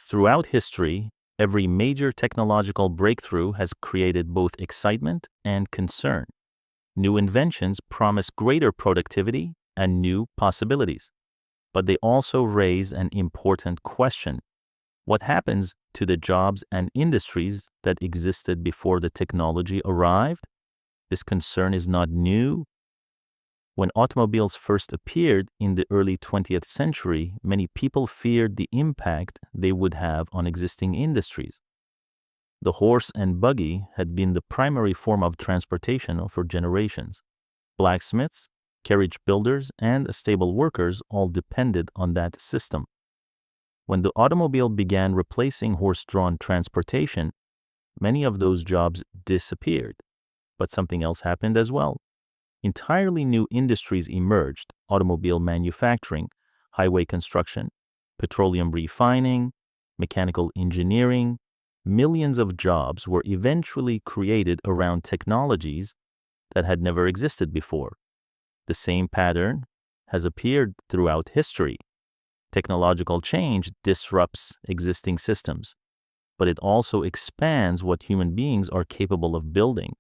Throughout history, every major technological breakthrough has created both excitement and concern. New inventions promise greater productivity and new possibilities, but they also raise an important question. What happens to the jobs and industries that existed before the technology arrived? This concern is not new. When automobiles first appeared in the early 20th century, many people feared the impact they would have on existing industries. The horse and buggy had been the primary form of transportation for generations. Blacksmiths, carriage builders, and stable workers all depended on that system. When the automobile began replacing horse-drawn transportation, many of those jobs disappeared. But something else happened as well. Entirely new industries emerged: automobile manufacturing, highway construction, petroleum refining, mechanical engineering. Millions of jobs were eventually created around technologies that had never existed before. The same pattern has appeared throughout history. Technological change disrupts existing systems, but it also expands what human beings are capable of building.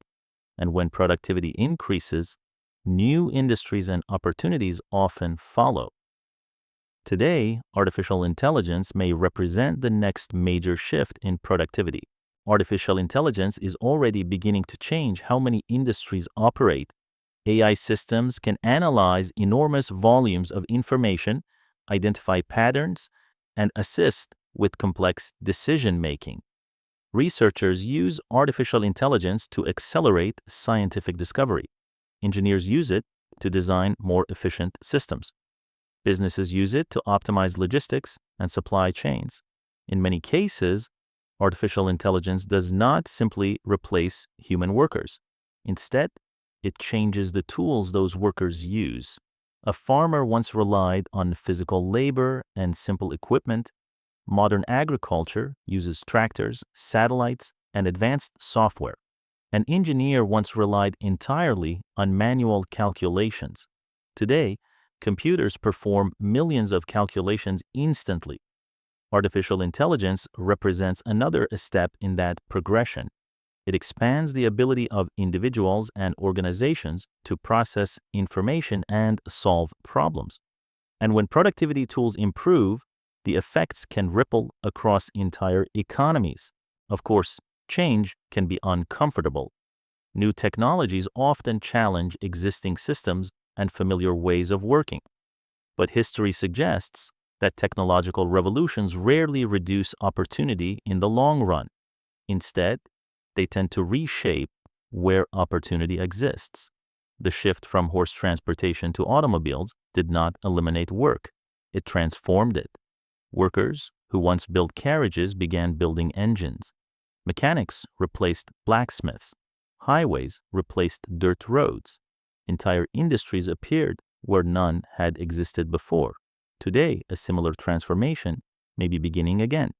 And when productivity increases, new industries and opportunities often follow. Today, artificial intelligence may represent the next major shift in productivity. Artificial intelligence is already beginning to change how many industries operate. AI systems can analyze enormous volumes of information, identify patterns, and assist with complex decision-making. Researchers use artificial intelligence to accelerate scientific discovery. Engineers use it to design more efficient systems. Businesses use it to optimize logistics and supply chains. In many cases, artificial intelligence does not simply replace human workers. Instead, it changes the tools those workers use. A farmer once relied on physical labor and simple equipment. Modern agriculture uses tractors, satellites, and advanced software. An engineer once relied entirely on manual calculations. Today, computers perform millions of calculations instantly. Artificial intelligence represents another step in that progression. It expands the ability of individuals and organizations to process information and solve problems. And when productivity tools improve, the effects can ripple across entire economies. Of course, change can be uncomfortable. New technologies often challenge existing systems and familiar ways of working. But history suggests that technological revolutions rarely reduce opportunity in the long run. Instead, they tend to reshape where opportunity exists. The shift from horse transportation to automobiles did not eliminate work. It transformed it. Workers who once built carriages began building engines. Mechanics replaced blacksmiths. Highways replaced dirt roads. Entire industries appeared where none had existed before. Today, a similar transformation may be beginning again.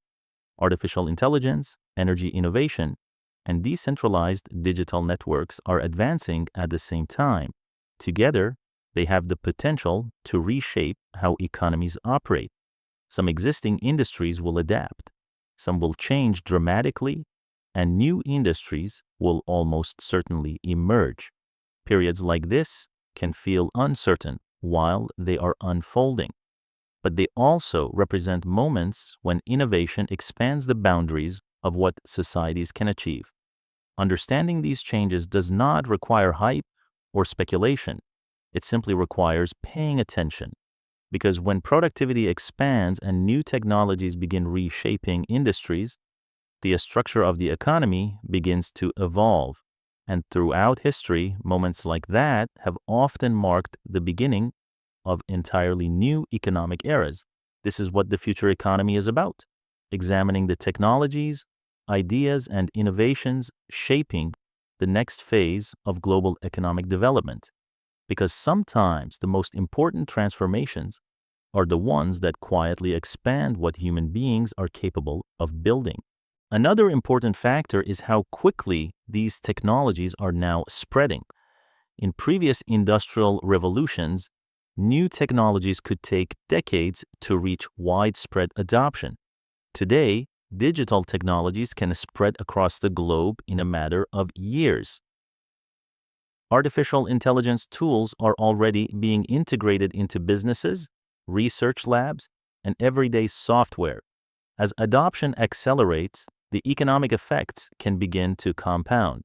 Artificial intelligence, energy innovation, and decentralized digital networks are advancing at the same time. Together, they have the potential to reshape how economies operate. Some existing industries will adapt, some will change dramatically, and new industries will almost certainly emerge. Periods like this can feel uncertain while they are unfolding, but they also represent moments when innovation expands the boundaries of what societies can achieve. Understanding these changes does not require hype or speculation. It simply requires paying attention. Because when productivity expands and new technologies begin reshaping industries, the structure of the economy begins to evolve. And throughout history, moments like that have often marked the beginning of entirely new economic eras. This is what the future economy is about: examining the technologies, ideas, and innovations shaping the next phase of global economic development. Because sometimes the most important transformations are the ones that quietly expand what human beings are capable of building. Another important factor is how quickly these technologies are now spreading. In previous industrial revolutions, new technologies could take decades to reach widespread adoption. Today, digital technologies can spread across the globe in a matter of years. Artificial intelligence tools are already being integrated into businesses, research labs, and everyday software. As adoption accelerates, the economic effects can begin to compound.